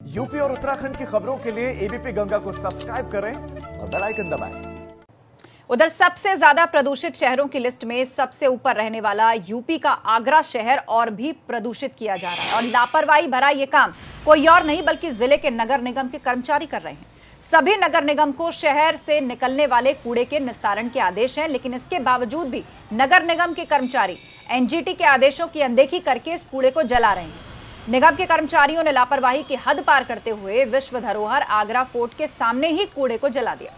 UP और उत्तराखंड की खबरों के लिए एबीपी गंगा को सब्सक्राइब करें और बेल आइकन दबाएं। उधर सबसे ज्यादा प्रदूषित शहरों की लिस्ट में सबसे ऊपर रहने वाला यूपी का आगरा शहर और भी प्रदूषित किया जा रहा है और लापरवाही भरा यह काम कोई और नहीं बल्कि जिले के नगर निगम के कर्मचारी कर रहे हैं। सभी नगर निगम को शहर से निकलने वाले कूड़े के निस्तारण के आदेश हैं, लेकिन इसके बावजूद भी नगर निगम के कर्मचारी एनजीटी के आदेशों की अनदेखी करके इस कूड़े को जला रहे हैं। निगम के कर्मचारियों ने लापरवाही की हद पार करते हुए विश्व धरोहर आगरा फोर्ट के सामने ही कूड़े को जला दिया।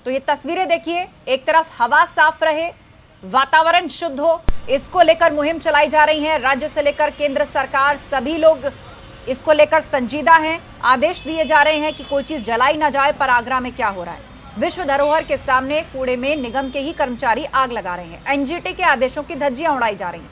तो ये तस्वीरें देखिए, एक तरफ हवा साफ रहे, वातावरण शुद्ध हो, इसको लेकर मुहिम चलाई जा रही है। राज्य से लेकर केंद्र सरकार सभी लोग इसको लेकर संजीदा हैं। आदेश दिए जा रहे हैं कि कोई चीज जलाई ना जाए, पर आगरा में क्या हो रहा है? विश्व धरोहर के सामने कूड़े में निगम के ही कर्मचारी आग लगा रहे हैं। एनजीटी के आदेशों की धज्जियां उड़ाई जा रही हैं।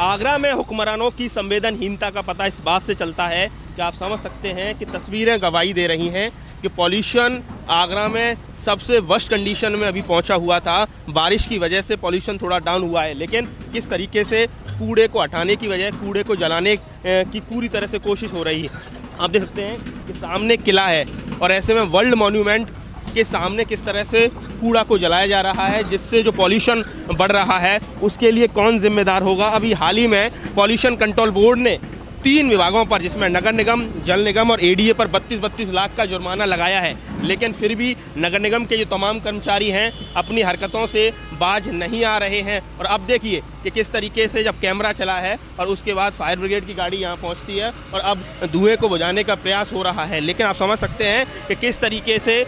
आगरा में हुक्मरानों की संवेदनहीनता का पता इस बात से चलता है कि आप समझ सकते हैं कि तस्वीरें गवाही दे रही हैं कि पॉल्यूशन आगरा में सबसे वर्स्ट कंडीशन में अभी पहुंचा हुआ था। बारिश की वजह से पॉल्यूशन थोड़ा डाउन हुआ है, लेकिन किस तरीके से कूड़े को हटाने की बजाय कूड़े को जलाने की पूरी तरह से कोशिश हो रही है। आप देख सकते हैं कि सामने किला है और ऐसे में वर्ल्ड मॉन्यूमेंट के सामने किस तरह से कूड़ा को जलाया जा रहा है, जिससे जो पॉल्यूशन बढ़ रहा है उसके लिए कौन जिम्मेदार होगा। अभी हाल ही में पॉल्यूशन कंट्रोल बोर्ड ने 3 विभागों पर, जिसमें नगर निगम, जल निगम और एडीए पर 32-32 लाख का जुर्माना लगाया है, लेकिन फिर भी नगर निगम के जो तमाम कर्मचारी हैं अपनी हरकतों से बाज नहीं आ रहे हैं। और अब देखिए कि किस तरीके से जब कैमरा चला है और उसके बाद फायर ब्रिगेड की गाड़ी यहाँ पहुँचती है और अब धुएं को बुझाने का प्रयास हो रहा है। लेकिन आप समझ सकते हैं कि किस तरीके से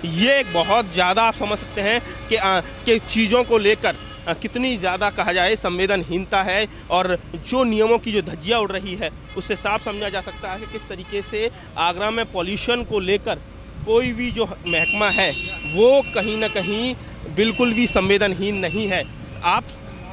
ये बहुत ज़्यादा आप समझ सकते हैं कि चीज़ों को लेकर कितनी ज़्यादा कहा जाए संवेदनहीनता है। और जो नियमों की जो धज्जियाँ उड़ रही है उससे साफ समझा जा सकता है कि किस तरीके से आगरा में पॉल्यूशन को लेकर कोई भी जो महकमा है वो कहीं ना कहीं बिल्कुल भी संवेदनहीन नहीं है। आप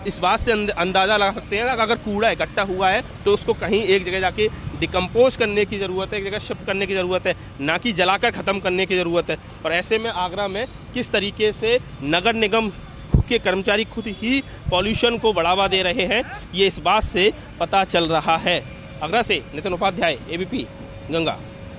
इस बात से अंदाज़ा लगा सकते हैं कि अगर कूड़ा इकट्ठा हुआ है तो उसको कहीं एक जगह जाके डिकम्पोज करने की ज़रूरत है, एक जगह शिफ्ट करने की ज़रूरत है, ना कि जलाकर ख़त्म करने की ज़रूरत है। और ऐसे में आगरा में किस तरीके से नगर निगम के कर्मचारी खुद ही पॉल्यूशन को बढ़ावा दे रहे हैं, ये इस बात से पता चल रहा है। आगरा से नितिन उपाध्याय, एबीपी गंगा।